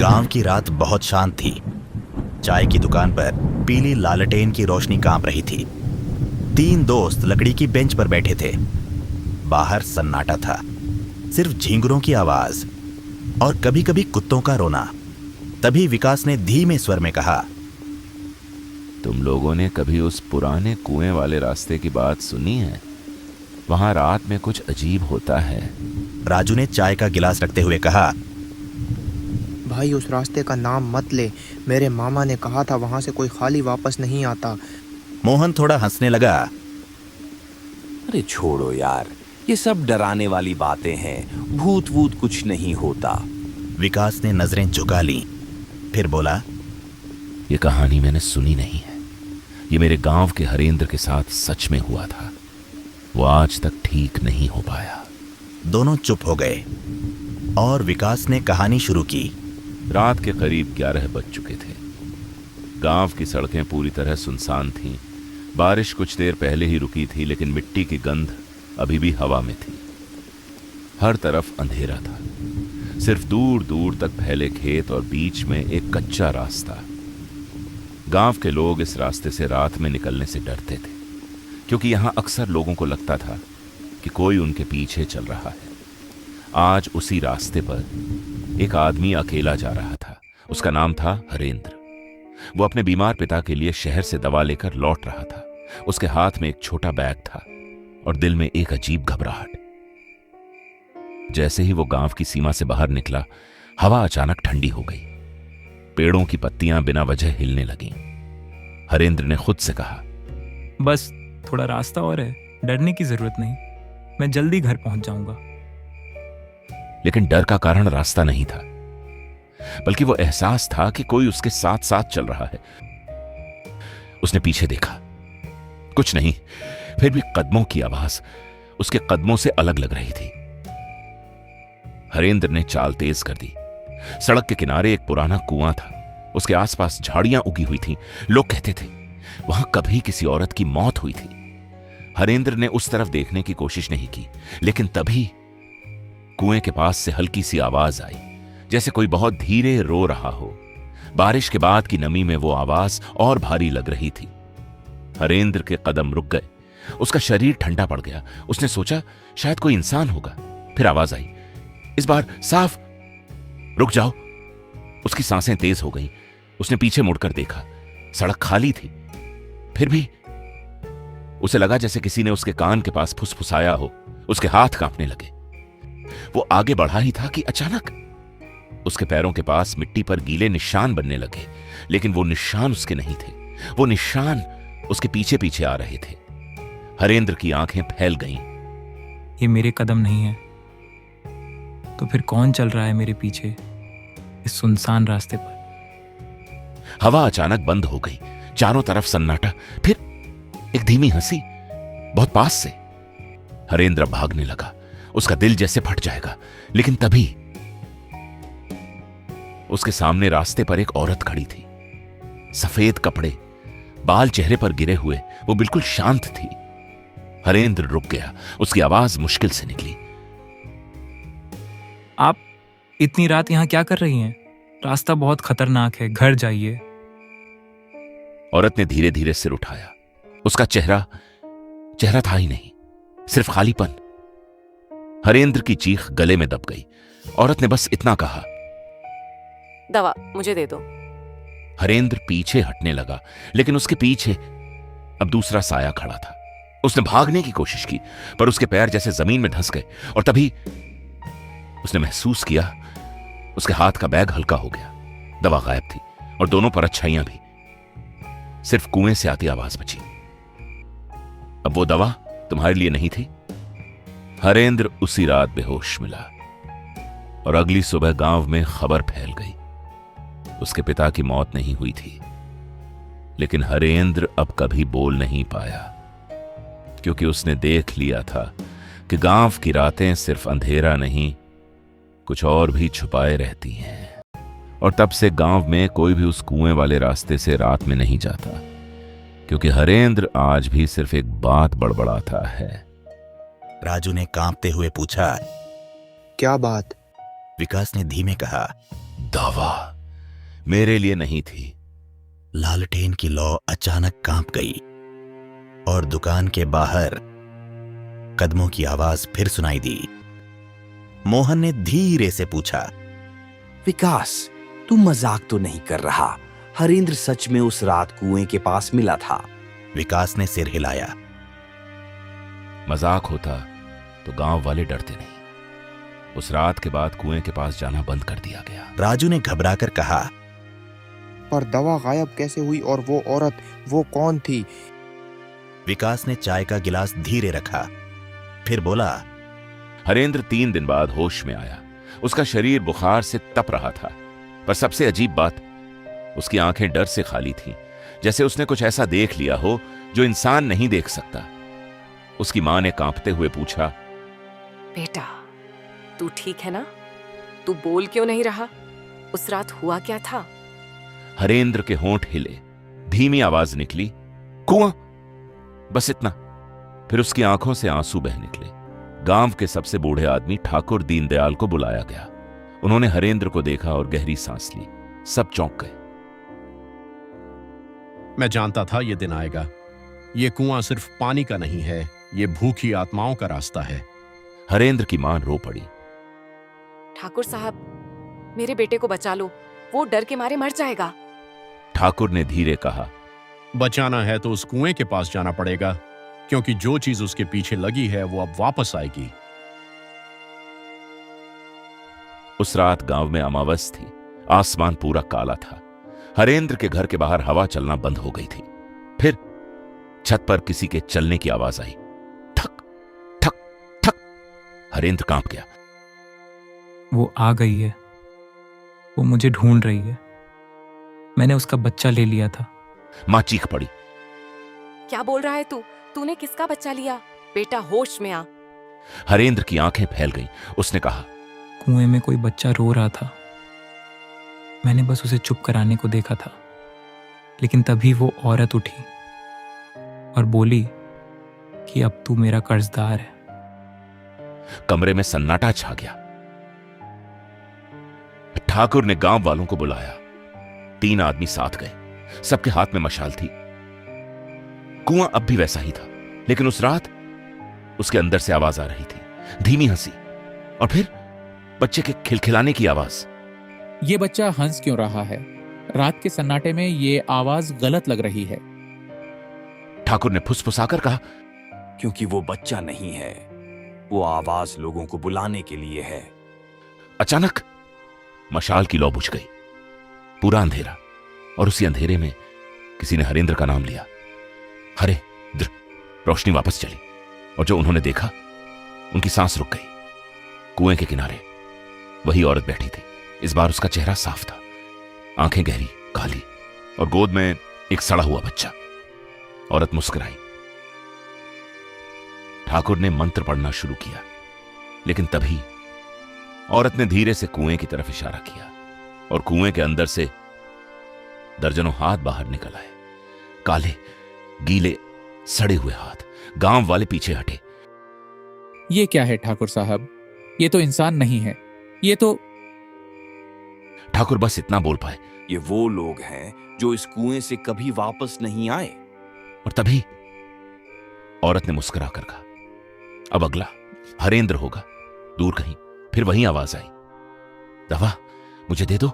गांव की रात बहुत शांत थी। चाय की दुकान पर पीली लालटेन की रोशनी कांप रही थी। 3 दोस्त लकड़ी की बेंच पर बैठे थे। बाहर सन्नाटा था, सिर्फ झींगुरों की आवाज और कभी कभी कुत्तों का रोना। तभी विकास ने धीमे स्वर में कहा, तुम लोगों ने कभी उस पुराने कुएं वाले रास्ते की बात सुनी है? वहां रात में कुछ अजीब होता है। राजू ने चाय का गिलास रखते हुए कहा, भाई उस रास्ते का नाम मत ले। मेरे मामा ने कहा था वहां से कोई खाली वापस नहीं आता। मोहन थोड़ा हंसने लगा। अरे छोड़ो यार, ये सब डराने वाली बातें हैं। भूत वूत कुछ नहीं होता। विकास ने नजरें झुका ली, फिर बोला, ये कहानी मैंने सुनी नहीं है। ये मेरे गांव के हरेंद्र के साथ सच में हुआ था। वो आज तक ठीक नहीं हो पाया। दोनों चुप हो गए और विकास ने कहानी शुरू की। रात के करीब 11 बज चुके थे। गांव की सड़कें पूरी तरह सुनसान थीं। बारिश कुछ देर पहले ही रुकी थी, लेकिन मिट्टी की गंध अभी भी हवा में थी। हर तरफ अंधेरा था, सिर्फ दूर दूर तक फैले खेत और बीच में एक कच्चा रास्ता। गांव के लोग इस रास्ते से रात में निकलने से डरते थे, क्योंकि यहां अक्सर लोगों को लगता था कि कोई उनके पीछे चल रहा है। आज उसी रास्ते पर एक आदमी अकेला जा रहा था। उसका नाम था हरेंद्र। वो अपने बीमार पिता के लिए शहर से दवा लेकर लौट रहा था। उसके हाथ में एक छोटा बैग था और दिल में एक अजीब घबराहट। जैसे ही वो गांव की सीमा से बाहर निकला, हवा अचानक ठंडी हो गई। पेड़ों की पत्तियां बिना वजह हिलने लगीं। हरेंद्र ने खुद से कहा, बस थोड़ा रास्ता और है, डरने की जरूरत नहीं, मैं जल्दी घर पहुंच जाऊंगा। लेकिन डर का कारण रास्ता नहीं था, बल्कि वो एहसास था कि कोई उसके साथ साथ चल रहा है। उसने पीछे देखा, कुछ नहीं, फिर भी कदमों की आवाज उसके कदमों से अलग लग रही थी। हरेंद्र ने चाल तेज कर दी। सड़क के किनारे एक पुराना कुआं था। उसके आसपास झाड़ियां उगी हुई थीं। लोग कहते थे वहां कभी किसी औरत की मौत हुई थी। हरेंद्र ने उस तरफ देखने की कोशिश नहीं की, लेकिन तभी कुएं के पास से हल्की सी आवाज आई, जैसे कोई बहुत धीरे रो रहा हो। बारिश के बाद की नमी में वो आवाज और भारी लग रही थी। हरेंद्र के कदम रुक गए। उसका शरीर ठंडा पड़ गया। उसने सोचा शायद कोई इंसान होगा। फिर आवाज आई, इस बार साफ, रुक जाओ। उसकी सांसें तेज हो गईं। उसने पीछे मुड़कर देखा, सड़क खाली थी। फिर भी उसे लगा जैसे किसी ने उसके कान के पास फुसफुसाया हो। उसके हाथ कांपने लगे। वो आगे बढ़ा ही था कि अचानक उसके पैरों के पास मिट्टी पर गीले निशान बनने लगे। लेकिन वो निशान उसके नहीं थे, वो निशान उसके पीछे पीछे आ रहे थे। हरेंद्र की आंखें फैल गईं। ये मेरे कदम नहीं है, तो फिर कौन चल रहा है मेरे पीछे इस सुनसान रास्ते पर? हवा अचानक बंद हो गई। चारों तरफ सन्नाटा। फिर एक धीमी हंसी बहुत पास से। हरेंद्र भागने लगा। उसका दिल जैसे फट जाएगा। लेकिन तभी उसके सामने रास्ते पर एक औरत खड़ी थी। सफेद कपड़े, बाल चेहरे पर गिरे हुए, वो बिल्कुल शांत थी। हरेंद्र रुक गया। उसकी आवाज मुश्किल से निकली, आप इतनी रात यहां क्या कर रही हैं? रास्ता बहुत खतरनाक है, घर जाइए। औरत ने धीरे धीरे सिर उठाया। उसका चेहरा था ही नहीं, सिर्फ खालीपन। हरेंद्र की चीख गले में दब गई। औरत ने बस इतना कहा, दवा मुझे दे दो। हरेंद्र पीछे हटने लगा, लेकिन उसके पीछे अब दूसरा साया खड़ा था। उसने भागने की कोशिश की, पर उसके पैर जैसे जमीन में धंस गए। और तभी उसने महसूस किया उसके हाथ का बैग हल्का हो गया। दवा गायब थी और दोनों पर अच्छाइयां भी। सिर्फ कुएं से आती आवाज बची, अब वो दवा तुम्हारे लिए नहीं थी। हरेंद्र उसी रात बेहोश मिला और अगली सुबह गांव में खबर फैल गई। उसके पिता की मौत नहीं हुई थी, लेकिन हरेंद्र अब कभी बोल नहीं पाया, क्योंकि उसने देख लिया था कि गांव की रातें सिर्फ अंधेरा नहीं, कुछ और भी छुपाए रहती हैं। और तब से गांव में कोई भी उस कुएं वाले रास्ते से रात में नहीं जाता, क्योंकि हरेंद्र आज भी सिर्फ एक बात बड़बड़ाता है। राजू ने कांपते हुए पूछा, क्या बात? विकास ने धीमे कहा, दवा मेरे लिए नहीं थी। लालटेन की लौ अचानक कांप गई और दुकान के बाहर कदमों की आवाज फिर सुनाई दी। मोहन ने धीरे से पूछा, विकास, तू मजाक तो नहीं कर रहा? हरेंद्र सच में उस रात कुएं के पास मिला था? विकास ने सिर हिलाया। मजाक होता तो गांव वाले डरते नहीं। उस रात के बाद कुएं के पास जाना बंद कर दिया गया। राजू ने घबराकर कहा, पर दवा गायब कैसे हुई और वो औरत, वो कौन थी? विकास ने चाय का गिलास धीरे रखा, फिर बोला, हरेंद्र 3 दिन बाद होश में आया। उसका शरीर बुखार से तप रहा था, पर सबसे अजीब बात, उसकी आंखें डर से खाली थीं, जैसे उसने कुछ ऐसा देख लिया हो जो इंसान नहीं देख सकता। उसकी मां ने कांपते हुए पूछा, बेटा, तू ठीक है ना? तू बोल क्यों नहीं रहा? उस रात हुआ क्या था? हरेंद्र के होंठ हिले, धीमी आवाज निकली, कुआं। बस इतना। फिर उसकी आंखों से आंसू बह निकले। गांव के सबसे बूढ़े आदमी ठाकुर दीनदयाल को बुलाया गया। उन्होंने हरेंद्र को देखा और गहरी सांस ली। सब चौंक गए। मैं जानता था ये दिन आएगा। ये कुआं सिर्फ पानी का नहीं है, ये भूखी आत्माओं का रास्ता है। हरेंद्र की मां रो पड़ी। ठाकुर साहब, मेरे बेटे को बचा लो, वो डर के मारे मर जाएगा। ठाकुर ने धीरे कहा, बचाना है तो उस कुएं के पास जाना पड़ेगा, क्योंकि जो चीज उसके पीछे लगी है वो अब वापस आएगी। उस रात गांव में अमावस थी। आसमान पूरा काला था। हरेंद्र के घर के बाहर हवा चलना बंद हो गई थी। फिर छत पर किसी के चलने की आवाज आई, ठक ठक ठक। हरेंद्र कांप गया। वो आ गई है, वो मुझे ढूंढ रही है। मैंने उसका बच्चा ले लिया था। मां चीख पड़ी। क्या बोल रहा है तू? तूने किसका बच्चा लिया? बेटा, होश में आ। हरेंद्र की आंखें फैल गईं। उसने कहा, कुएं में कोई बच्चा रो रहा था। मैंने बस उसे चुप कराने को देखा था, लेकिन तभी वो औरत उठी और बोली कि अब तू मेरा कर्जदार है। कमरे में सन्नाटा छा गया। ठाकुर ने गांव वालों को बुलाया। 3 आदमी साथ गए। सबके हाथ में मशाल थी। कुआं अब भी वैसा ही था, लेकिन उस रात उसके अंदर से आवाज आ रही थी, धीमी हंसी, और फिर बच्चे के खिलखिलाने की आवाज। ये बच्चा हंस क्यों रहा है? रात के सन्नाटे में ये आवाज गलत लग रही है। ठाकुर ने फुसफुसाकर कहा, क्योंकि वो बच्चा नहीं है, वो आवाज लोगों को बुलाने के लिए है। अचानक मशाल की लौ बुझ गई। पूरा अंधेरा, और उसी अंधेरे में किसी ने हरेंद्र का नाम लिया। हरेंद्र। रोशनी वापस चली, और जो उन्होंने देखा, उनकी सांस रुक गई। कुएं के किनारे वही औरत बैठी थी। इस बार उसका चेहरा साफ था, आंखें गहरी काली, और गोद में एक सड़ा हुआ बच्चा। औरत मुस्कुराई। ठाकुर ने मंत्र पढ़ना शुरू किया, लेकिन तभी औरत ने धीरे से कुएं की तरफ इशारा किया, और कुएं के अंदर से दर्जनों हाथ बाहर निकल आए। काले, गीले, सड़े हुए हाथ। गांव वाले पीछे हटे। ये क्या है ठाकुर साहब? ये तो इंसान नहीं है, ये तो। ठाकुर बस इतना बोल पाए। ये वो लोग हैं जो इस कुएं से कभी वापस नहीं आए। और तभी औरत ने मुस्कुरा कर कहा, अब अगला हरेंद्र होगा। दूर कहीं फिर वही आवाज आई, दवा मुझे दे दो।